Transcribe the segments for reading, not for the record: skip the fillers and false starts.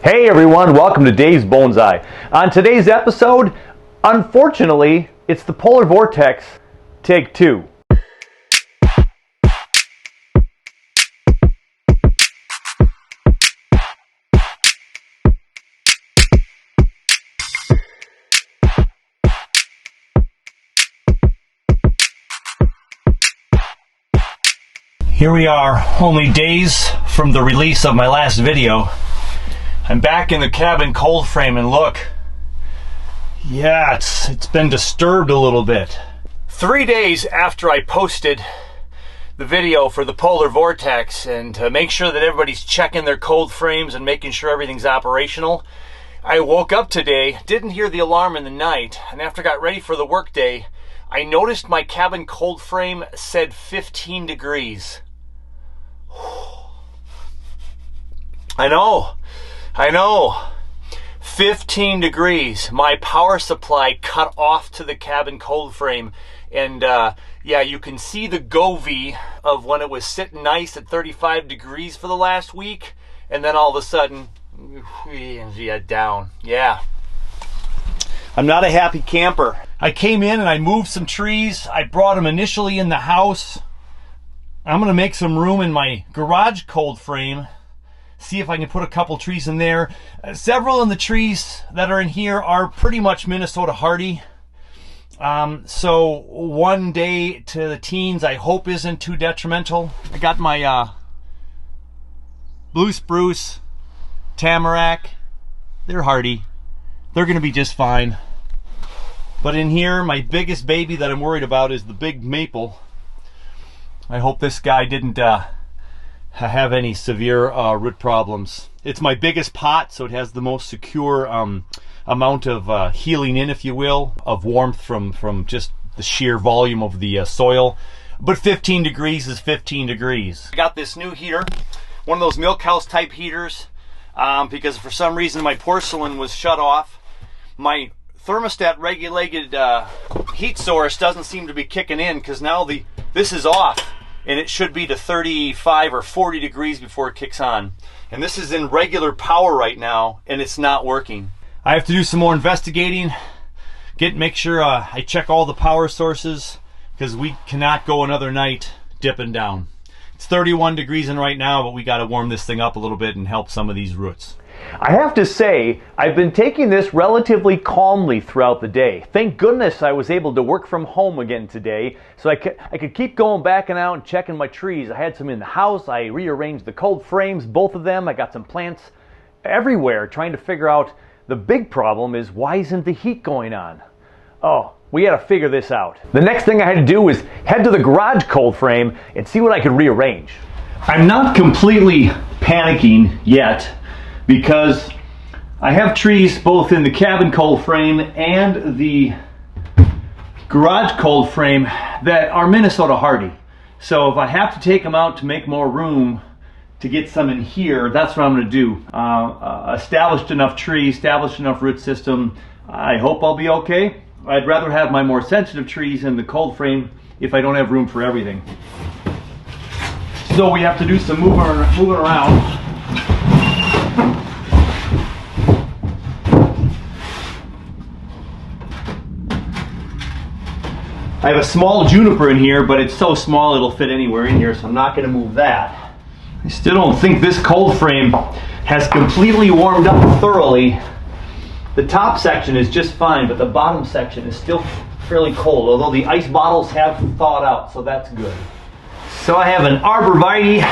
Hey everyone, welcome to Dave's Bonsai. On today's episode, unfortunately, it's the Polar Vortex, take 2. Here we are, only days from the release of my last video. I'm back in the cabin cold frame and look, yeah, it's been disturbed a little bit. 3 days after I posted the video for the Polar Vortex, and to make sure that everybody's checking their cold frames and making sure everything's operational, I woke up today, didn't hear the alarm in the night, and after I got ready for the workday, I noticed my cabin cold frame said 15 degrees. I know. 15 degrees. My power supply cut off to the cabin cold frame. And yeah, you can see the Govee of when it was sitting nice at 35 degrees for the last week. And then all of a sudden, yeah, down. Yeah. I'm not a happy camper. I came in and I moved some trees. I brought them initially in the house. I'm going to make some room in my garage cold frame. See if I can put a couple trees in there. Several of the trees that are in here are pretty much Minnesota hardy. So 1 day to the teens I hope isn't too detrimental. I got my blue spruce, tamarack. They're hardy. They're going to be just fine. But in here, my biggest baby that I'm worried about is the big maple. I hope this guy didn't have any severe root problems. It's my biggest pot, so it has the most secure amount of healing in, if you will, of warmth from just the sheer volume of the soil. But 15 degrees is 15 degrees. I got this new heater, one of those milk house type heaters, because for some reason my porcelain was shut off. My thermostat regulated heat source doesn't seem to be kicking in, because now this is off. And it should be to 35 or 40 degrees before it kicks on. And this is in regular power right now, and it's not working. I have to do some more investigating, make sure I check all the power sources, because we cannot go another night dipping down. It's 31 degrees in right now, but we got to warm this thing up a little bit and help some of these roots. I have to say, I've been taking this relatively calmly throughout the day. Thank goodness I was able to work from home again today, so I could keep going back and out and checking my trees. I had some in the house, I rearranged the cold frames, both of them. I got some plants everywhere, trying to figure out the big problem is, why isn't the heat going on? Oh, we got to figure this out. The next thing I had to do was head to the garage cold frame and see what I could rearrange. I'm not completely panicking yet, because I have trees both in the cabin cold frame and the garage cold frame that are Minnesota hardy. So if I have to take them out to make more room to get some in here, that's what I'm going to do. Established enough tree, established enough root system. I hope I'll be okay. I'd rather have my more sensitive trees in the cold frame if I don't have room for everything. So we have to do some moving around. I have a small juniper in here, but it's so small it'll fit anywhere in here, so I'm not going to move that. I still don't think this cold frame has completely warmed up thoroughly. The top section is just fine, but the bottom section is still fairly cold, although the ice bottles have thawed out, so that's good. So I have an arborvitae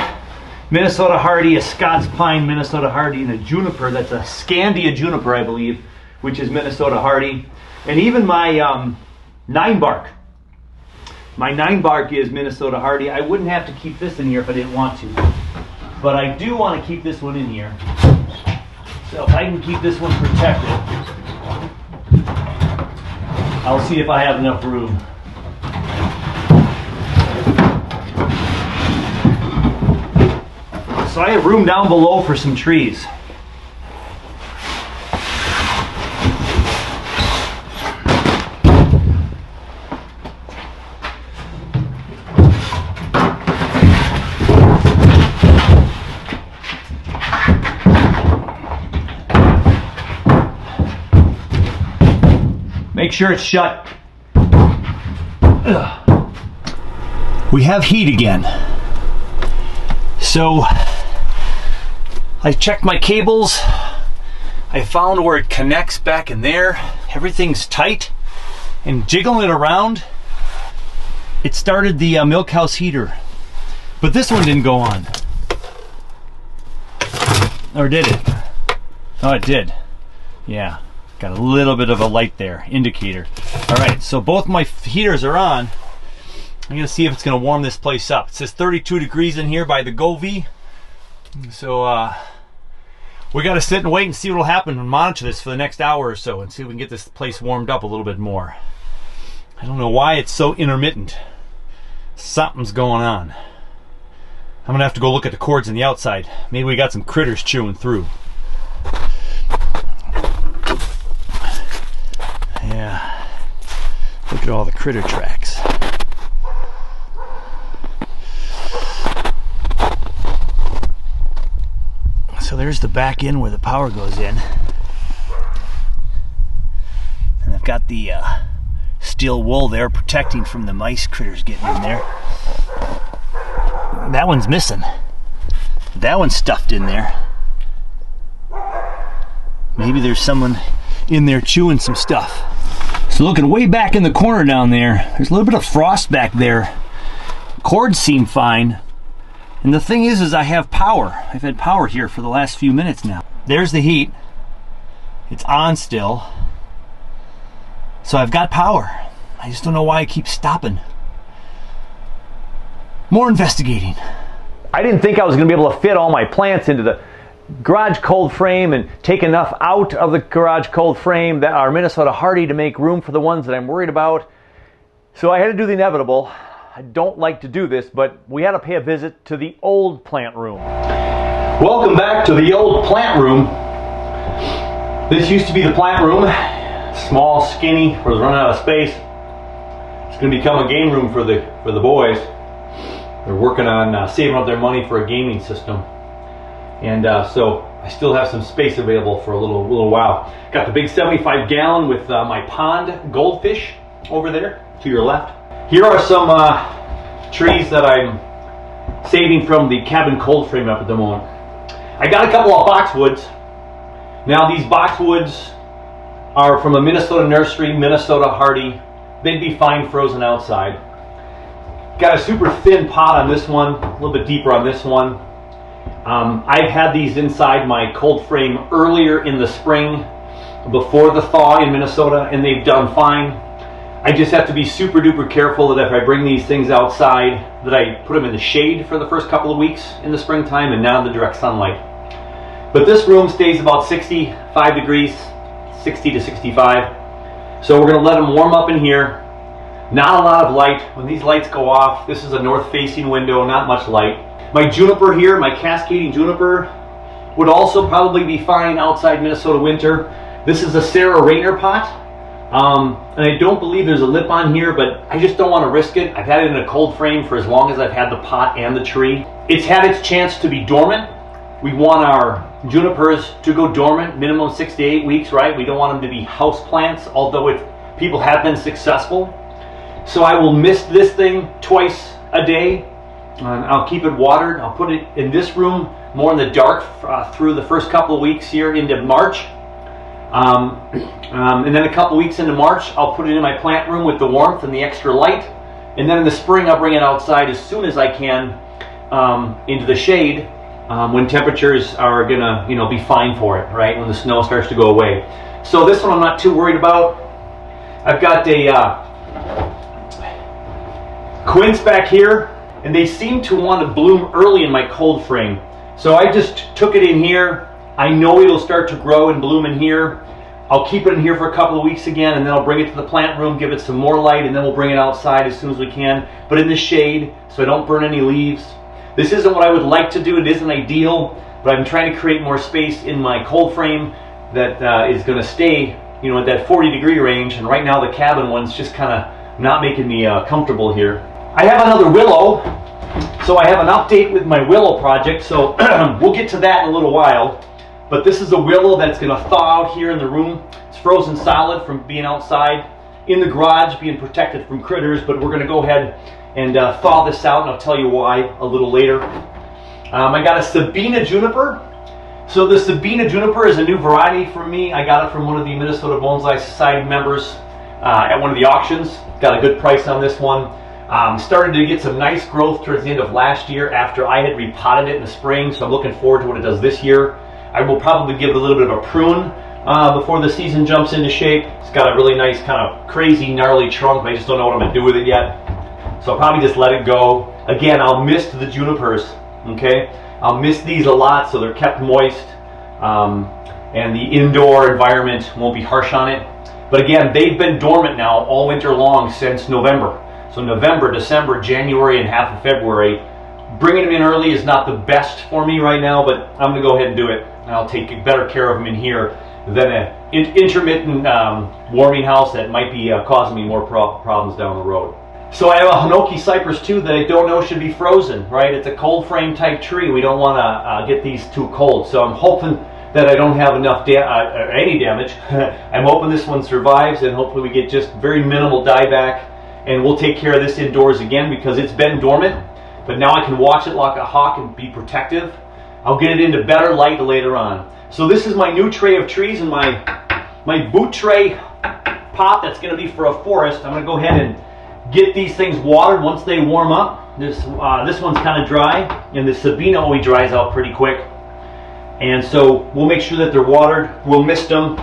Minnesota hardy, a Scots pine Minnesota hardy, and a juniper that's a Scandia juniper, I believe, which is Minnesota hardy. And even my 9-bark. My 9-bark is Minnesota hardy. I wouldn't have to keep this in here if I didn't want to. But I do want to keep this one in here. So if I can keep this one protected, I'll see if I have enough room. So I have room down below for some trees. sure it's shut. We have heat again. So I checked my cables. I found where it connects back in there. Everything's tight, and jiggling it around, it started the milk house heater. But this one didn't go on. Or did it? Oh, it did. Yeah, got a little bit of a light there, indicator. All right, so both my heaters are on. I'm gonna see if it's gonna warm this place up. It says 32 degrees in here by the Govee. So we gotta sit and wait and see what'll happen and monitor this for the next hour or so and see if we can get this place warmed up a little bit more. I don't know why it's so intermittent. Something's going on. I'm gonna have to go look at the cords on the outside. Maybe we got some critters chewing through. Yeah, look at all the critter tracks. So there's the back end where the power goes in. And I've got the steel wool there protecting from the mice critters getting in there. That one's missing. That one's stuffed in there. Maybe there's someone in there chewing some stuff. So looking way back in the corner down there, there's a little bit of frost back there. Cords seem fine. And the thing is I have power. I've had power here for the last few minutes now. There's the heat. It's on still. So I've got power. I just don't know why it keeps stopping. More investigating. I didn't think I was going to be able to fit all my plants into the garage cold frame and take enough out of the garage cold frame that are Minnesota hardy to make room for the ones that I'm worried about. So I had to do the inevitable. I don't like to do this, but we had to pay a visit to the old plant room. Welcome back to the old plant room. This used to be the plant room. Small, skinny, was running out of space. It's going to become a game room for the boys. They're working on saving up their money for a gaming system. And so I still have some space available for a little while. Got the big 75 gallon with my pond goldfish over there to your left. Here are some trees that I'm saving from the cabin cold frame up at the moment. I got a couple of boxwoods. Now these boxwoods are from a Minnesota nursery, Minnesota hardy. They'd be fine frozen outside. Got a super thin pot on this one, a little bit deeper on this one. I've had these inside my cold frame earlier in the spring, before the thaw in Minnesota, and they've done fine. I just have to be super duper careful that if I bring these things outside, that I put them in the shade for the first couple of weeks in the springtime and not in the direct sunlight. But this room stays about 65 degrees, 60 to 65. So we're going to let them warm up in here. Not a lot of light. When these lights go off, this is a north-facing window, not much light. My juniper here, my cascading juniper, would also probably be fine outside Minnesota winter. This is a Sarah Rayner pot. And I don't believe there's a lip on here, but I just don't want to risk it. I've had it in a cold frame for as long as I've had the pot and the tree. It's had its chance to be dormant. We want our junipers to go dormant, minimum 6 to 8 weeks, right? We don't want them to be house plants, although people have been successful. So I will mist this thing twice a day. I'll keep it watered. I'll put it in this room more in the dark through the first couple of weeks here into March. And then a couple weeks into March, I'll put it in my plant room with the warmth and the extra light. And then in the spring, I'll bring it outside as soon as I can into the shade when temperatures are gonna, be fine for it, right? When the snow starts to go away. So this one I'm not too worried about. I've got a quince back here, and they seem to want to bloom early in my cold frame. So I just took it in here. I know it'll start to grow and bloom in here. I'll keep it in here for a couple of weeks again, and then I'll bring it to the plant room, give it some more light, and then we'll bring it outside as soon as we can, but in the shade so I don't burn any leaves. This isn't what I would like to do. It isn't ideal, but I'm trying to create more space in my cold frame that is going to stay, at that 40-degree range. And right now the cabin one's just kind of not making me comfortable here. I have another willow, so I have an update with my willow project. So we'll get to that in a little while. But this is a willow that's going to thaw out here in the room. It's frozen solid from being outside. in the garage being protected from critters, but we're going to go ahead and thaw this out, and I'll tell you why a little later. I got a Sabina Juniper. So the Sabina Juniper is a new variety for me. I got it from one of the Minnesota Bonsai Society members at one of the auctions. Got a good price on this one. Started to get some nice growth towards the end of last year after I had repotted it in the spring, so I'm looking forward to what it does this year. I will probably give it a little bit of a prune before the season jumps into shape. It's got a really nice kind of crazy gnarly trunk, but I just don't know what I'm going to do with it yet. So I'll probably just let it go. Again, I'll mist the junipers, okay? I'll mist these a lot so they're kept moist, and the indoor environment won't be harsh on it. But again, they've been dormant now all winter long since November. So November, December, January, and half of February. Bringing them in early is not the best for me right now, but I'm going to go ahead and do it. And I'll take better care of them in here than an intermittent warming house that might be causing me more problems down the road. So I have a Hinoki cypress too that I don't know should be frozen, right? It's a cold frame type tree. We don't want to get these too cold. So I'm hoping that I don't have enough any damage. I'm hoping this one survives, and hopefully we get just very minimal dieback, and we'll take care of this indoors again because it's been dormant. But now I can watch it like a hawk and be protective. I'll get it into better light later on. So this is my new tray of trees and my boot tray pot that's going to be for a forest. I'm going to go ahead and get these things watered once they warm up. This one's kind of dry, and the Sabina always dries out pretty quick. And so we'll make sure that they're watered, we'll mist them,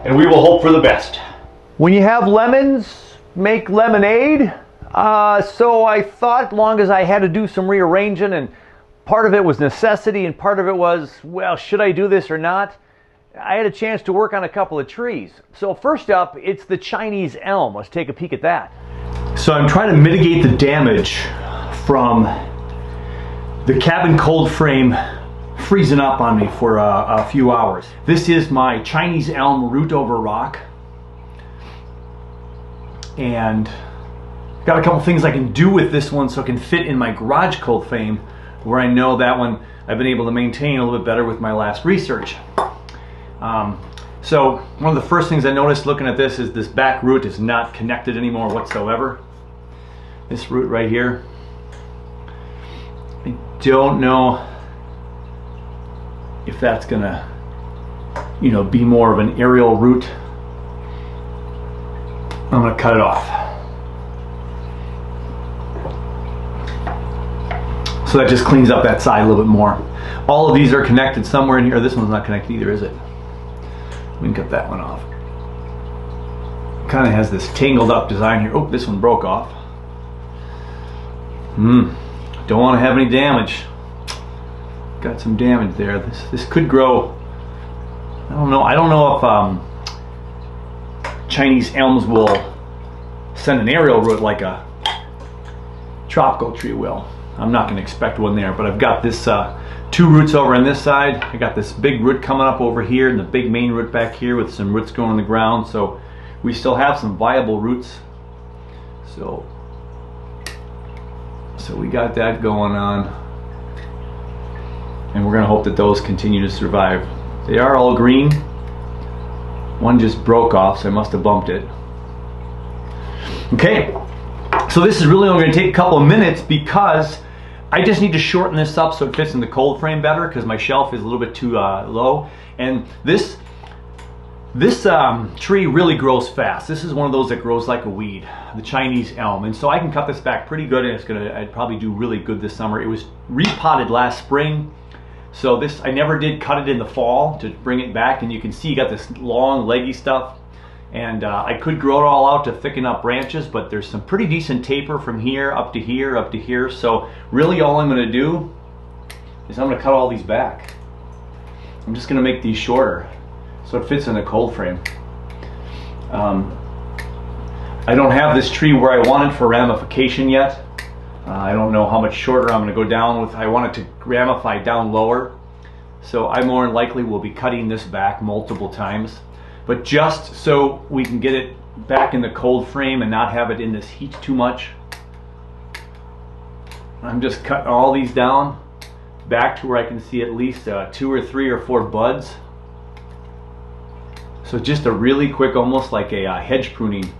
and we will hope for the best. When you have lemons, make lemonade. So I thought, as long as I had to do some rearranging, and part of it was necessity and part of it was, well, should I do this or not? I had a chance to work on a couple of trees. So first up, it's the Chinese elm. Let's take a peek at that. So I'm trying to mitigate the damage from the cabin cold frame freezing up on me for a few hours. This is my Chinese elm root over rock. And got a couple things I can do with this one so it can fit in my garage cold frame, where I know that one I've been able to maintain a little bit better with my last research. So one of the first things I noticed looking at this is this back root is not connected anymore whatsoever. This root right here. I don't know if that's gonna, be more of an aerial root. I'm gonna cut it off. So that just cleans up that side a little bit more. All of these are connected somewhere in here. This one's not connected either, is it? We can cut that one off. Kind of has this tangled up design here. Oh, this one broke off. Don't want to have any damage. Got some damage there. This could grow. I don't know if Chinese elms will send an aerial root like a tropical tree will. I'm not going to expect one there, but I've got this two roots over on this side. I got this big root coming up over here and the big main root back here with some roots going in the ground. So we still have some viable roots. So we got that going on. And we're going to hope that those continue to survive. They are all green. One just broke off, so I must have bumped it. Okay, so this is really only going to take a couple of minutes because I just need to shorten this up so it fits in the cold frame better because my shelf is a little bit too low. And this tree really grows fast. This is one of those that grows like a weed, the Chinese elm. And so I can cut this back pretty good, and I'd probably do really good this summer. It was repotted last spring. So this, I never did cut it in the fall to bring it back, and you can see you got this long leggy stuff, and I could grow it all out to thicken up branches, but there's some pretty decent taper from here up to here, up to here. So really all I'm going to do is I'm going to cut all these back. I'm just going to make these shorter so it fits in the cold frame. I don't have this tree where I want it for ramification yet. I don't know how much shorter I'm going to go down with. I want it to ramify down lower. So I more than likely will be cutting this back multiple times. But just so we can get it back in the cold frame and not have it in this heat too much, I'm just cutting all these down back to where I can see at least 2 or 3 or 4 buds. So just a really quick, almost like a hedge pruning.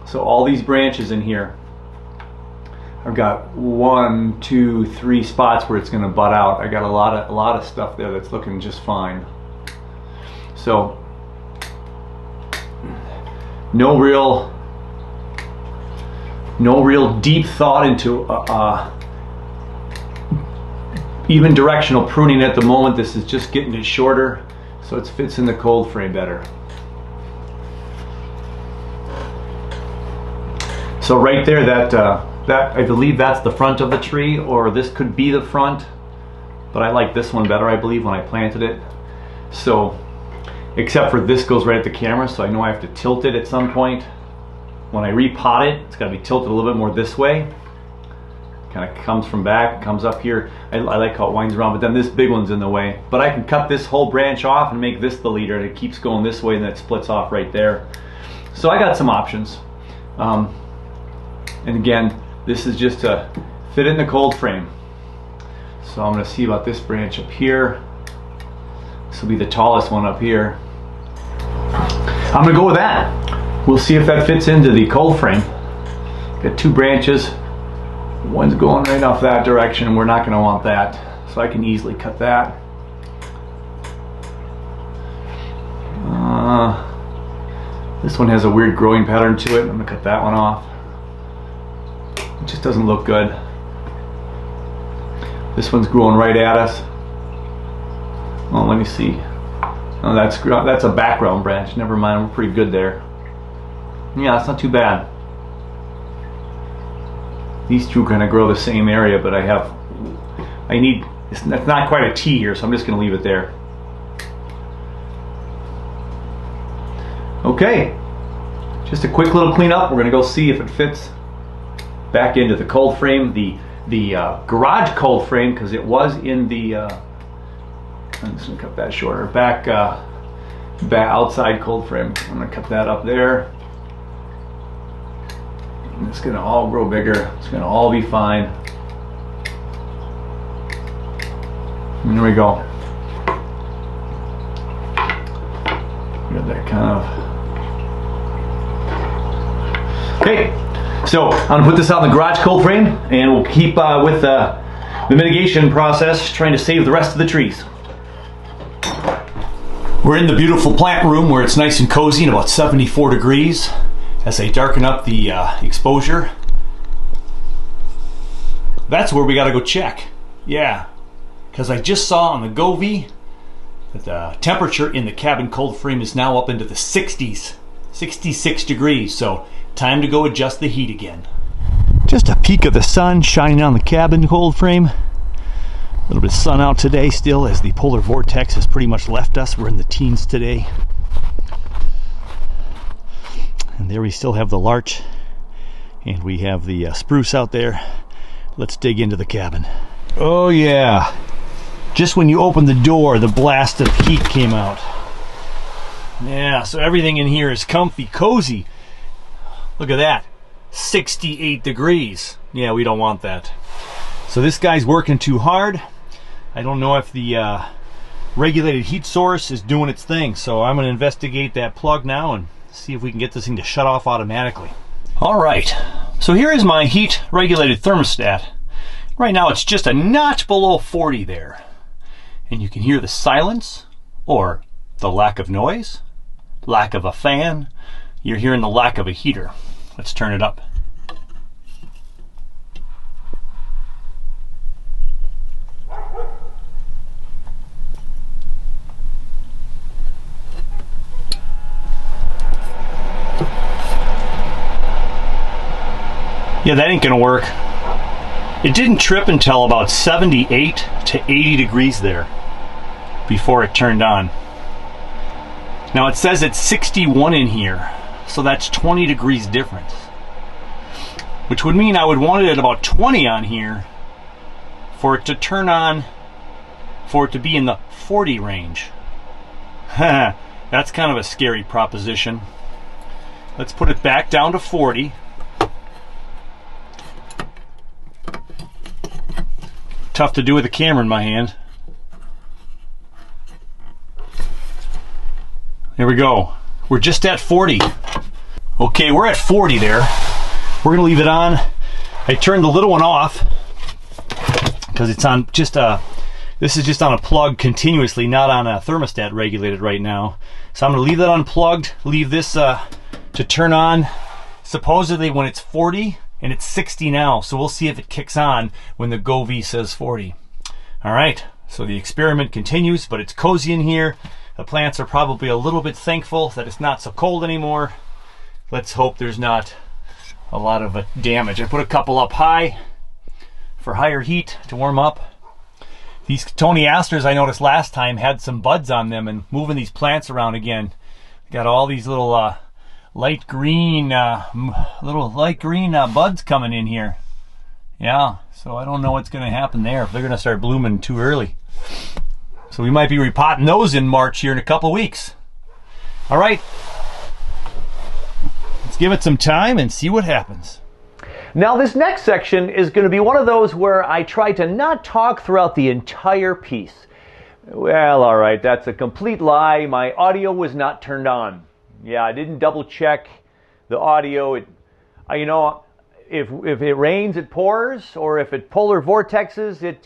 So all these branches in here, I've got 1, 2, 3 spots where it's going to butt out. I got a lot of stuff there that's looking just fine. So no real deep thought into even directional pruning at the moment. This is just getting it shorter so it fits in the cold frame better. So right there, that I believe that's the front of the tree, or this could be the front, but I like this one better, I believe, when I planted it. So except for this goes right at the camera, so I know I have to tilt it at some point. When I repot it, it's got to be tilted a little bit more this way. Kind of comes from back, comes up here. I like how it winds around, but then this big one's in the way. But I can cut this whole branch off and make this the leader, and it keeps going this way, and then it splits off right there. So I got some options. And again, this is just to fit in the cold frame. So I'm going to see about this branch up here. This will be the tallest one up here. I'm going to go with that. We'll see if that fits into the cold frame. Got 2 branches. One's going right off that direction. We're not going to want that. So I can easily cut that. This one has a weird growing pattern to it. I'm going to cut that one off. It just doesn't look good. This one's growing right at us. Oh, let me see. Oh, that's a background branch. Never mind, we're pretty good there. Yeah, it's not too bad. These 2 kind of grow the same area, but it's not quite a T here, so I'm just going to leave it there. Okay, just a quick little cleanup. We're going to go see if it fits back into the cold frame, the garage cold frame, because it was in the I'm just going to cut that shorter, back outside cold frame. I'm going to cut that up there. And it's going to all grow bigger. It's going to all be fine. And there we go. Got that kind of. Okay, so I'm going to put this out in the garage cold frame, and we'll keep with the mitigation process, trying to save the rest of the trees. We're in the beautiful plant room where it's nice and cozy and about 74 degrees. As I darken up the exposure, that's where we got to go check. Yeah, because I just saw on the Govee that the temperature in the cabin cold frame is now up into the 60s, 66 degrees. So time to go adjust the heat again. Just a peek of the sun shining on the cabin cold frame. A little bit of sun out today still, as the Polar Vortex has pretty much left us. We're in the teens today. And there we still have the larch, and we have the spruce out there. Let's dig into the cabin. Oh yeah, just when you opened the door, the blast of heat came out. Yeah, so everything in here is comfy, cozy. Look at that, 68 degrees. Yeah, we don't want that. So this guy's working too hard. I don't know if the regulated heat source is doing its thing, so I'm going to investigate that plug now and see if we can get this thing to shut off automatically. All right, so here is my heat regulated thermostat. Right now it's just a notch below 40 there, and you can hear the silence or the lack of noise, lack of a fan. You're hearing the lack of a heater. Let's turn it up. Yeah, that ain't gonna work. It didn't trip until about 78 to 80 degrees there before it turned on. Now it says it's 61 in here, so that's 20 degrees difference, which would mean I would want it at about 20 on here for it to turn on, for it to be in the 40 range. That's kind of a scary proposition. Let's put it back down to 40. Tough to do with a camera in my hand. Here we go. We're just at 40. Okay, we're at 40 there. We're gonna leave it on. I turned the little one off because it's on just this is just on a plug continuously, not on a thermostat regulated right now. So I'm gonna leave that unplugged, leave this to turn on supposedly when it's 40, and it's 60 now. So we'll see if it kicks on when the Govee says 40. All right, so the experiment continues, but it's cozy in here. The plants are probably a little bit thankful that it's not so cold anymore. Let's hope there's not a lot of damage. I put a couple up high for higher heat to warm up. These Tony Asters I noticed last time had some buds on them, and moving these plants around again, got all these little light green buds coming in here. Yeah, so I don't know what's going to happen there, if they're going to start blooming too early. So we might be repotting those in March here in a couple weeks. All right, let's give it some time and see what happens. Now this next section is going to be one of those where I try to not talk throughout the entire piece. Well, all right, that's a complete lie. My audio was not turned on. Yeah, I didn't double check the audio. You know, if it rains, it pours, or if it polar vortexes,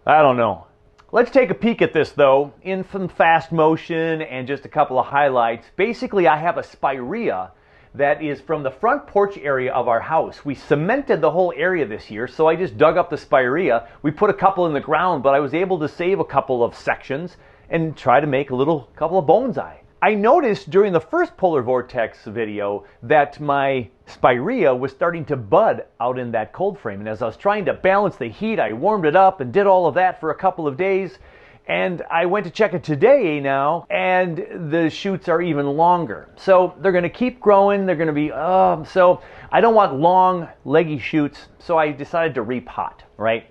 I don't know. Let's take a peek at this though, in some fast motion and just a couple of highlights. Basically, I have a spirea that is from the front porch area of our house. We cemented the whole area this year, so I just dug up the spirea. We put a couple in the ground, but I was able to save a couple of sections and try to make a couple of bonsai. I noticed during the first Polar Vortex video that my spirea was starting to bud out in that cold frame. And as I was trying to balance the heat, I warmed it up and did all of that for a couple of days. And I went to check it today now, and the shoots are even longer. So they're going to keep growing. They're going to be, so I don't want long, leggy shoots. So I decided to repot, right?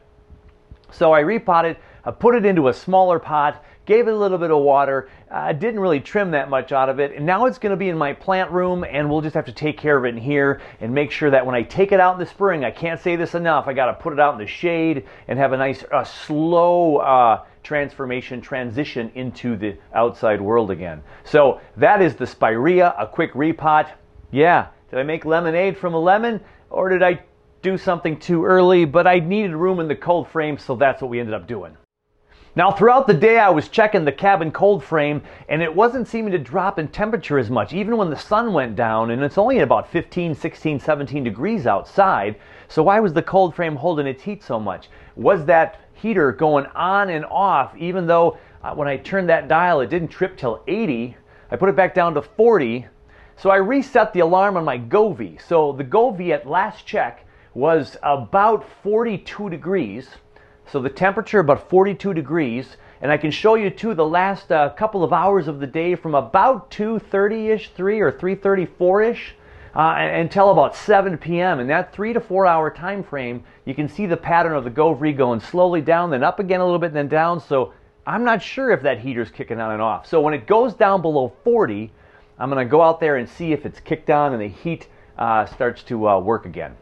So I repotted, I put it into a smaller pot, gave it a little bit of water. I didn't really trim that much out of it. And now it's going to be in my plant room, and we'll just have to take care of it in here and make sure that when I take it out in the spring, I can't say this enough, I got to put it out in the shade and have a nice slow transition into the outside world again. So that is the spirea, a quick repot. Yeah, did I make lemonade from a lemon, or did I do something too early? But I needed room in the cold frame, so that's what we ended up doing. Now throughout the day I was checking the cabin cold frame, and it wasn't seeming to drop in temperature as much, even when the sun went down, and it's only about 15, 16, 17 degrees outside. So why was the cold frame holding its heat so much? Was that heater going on and off, even though when I turned that dial it didn't trip till 80? I put it back down to 40. So I reset the alarm on my Govee. So the Govee at last check was about 42 degrees. So the temperature about 42 degrees, and I can show you too the last couple of hours of the day from about 2:30ish, 3 or 3:34ish, until about 7 p.m. In that 3 to 4 hour time frame, you can see the pattern of the Govee going slowly down, then up again a little bit, then down. So I'm not sure if that heater's kicking on and off. So when it goes down below 40, I'm going to go out there and see if it's kicked on and the heat starts to work again.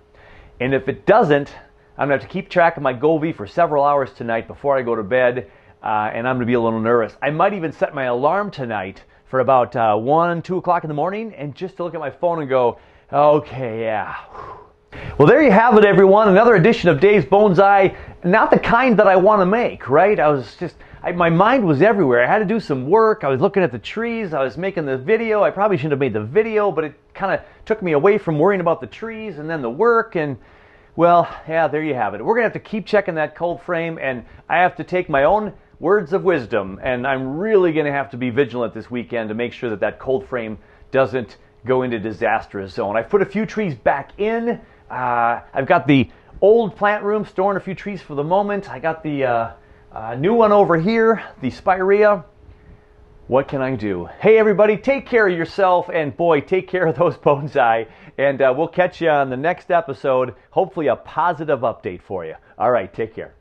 And if it doesn't, I'm going to have to keep track of my Govee for several hours tonight before I go to bed, and I'm going to be a little nervous. I might even set my alarm tonight for about 1, 2 o'clock in the morning, and just to look at my phone and go, okay, yeah. Well, there you have it, everyone. Another edition of Dave's Bonsai. Not the kind that I want to make, right? My mind was everywhere. I had to do some work. I was looking at the trees. I was making the video. I probably shouldn't have made the video, but it kind of took me away from worrying about the trees and then the work, and well, yeah, there you have it. We're going to have to keep checking that cold frame, and I have to take my own words of wisdom, and I'm really going to have to be vigilant this weekend to make sure that that cold frame doesn't go into disastrous zone. I've put a few trees back in. I've got the old plant room storing a few trees for the moment. I got the new one over here, the spirea. What can I do? Hey everybody, take care of yourself, and boy, take care of those bonsai, and we'll catch you on the next episode. Hopefully a positive update for you. All right, take care.